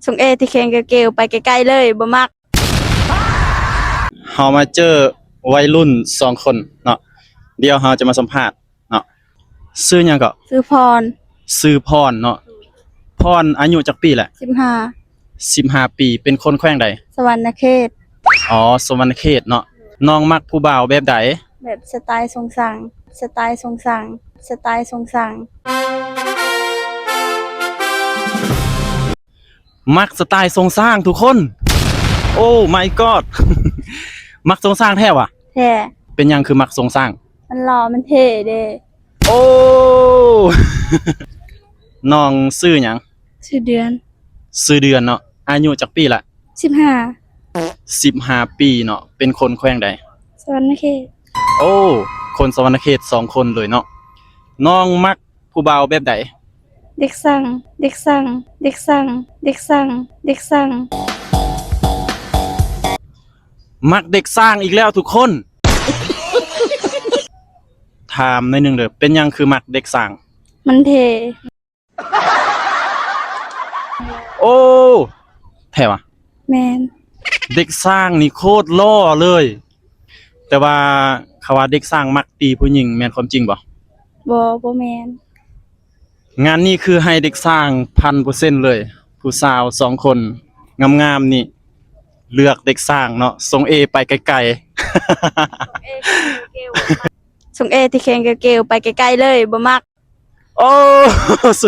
ส่งเอที่แข่งเกลๆไปไกลๆเลยบ่มักเฮามาเจอวัยรุ่น2คนเนาะเดี๋ยวเฮาจะมาสัมภาษณ์เนาะชื่อหยังก็ซื้อพรชื่อพรเนาะพรอายุจักปีแหละ15 ปีเป็นคนแขวงใด15สวรรณเขตอ๋อสวรรณเขตเนาะน้องมักผู้บ่าวแบบใดแบบสไตล์ทรงสั่งสไตล์ทรงสั่งสไตล์ทรงสั่งมักสไตล์ทรงสร้างทุกคนโอ้ my god มักทรงสร้างแท้ว่ะแท้เป็นหยังคือมักทรงสร้างมันหล่อมันเท่เด้ โอ้ น้องชื่อหยังชื่อเดือนชื่อเดือนเนาะอายุจักปีละ15 ปีเนาะเป็นคนแขวงใด15สวรรณเขตโอ้คนสวรรณเขต2คนเลยเนาะน้องมักผู้บ่าวแบบใดเด็กสั่งเด็กสั่งเด็กสั่งเด็กสั่งเด็กสั่งมักเด็กสร้างอีกแล้วทุกคน ถามหน่อยหนึงเด้อเป็นหยังคือมักเด็กสร้างมันเท่โอ้แท้ว่ะแม่นเด็กสร้างนี่โคตรหล่อเลย แต่ว่าเขาว่าเด็กสร้างมักตีผู้หญิงแม่นความจริงบ่บ่แม่นงานนี้คือให้เด็กสร้าง 1,000% เลย ผู้สาว2คนงามๆนี่เลือกเด็กสร้างเนาะส่ง A ไปไกลๆ ส่งเอที่แข่งเกลๆไปไกลๆเลยบ่มักโอ้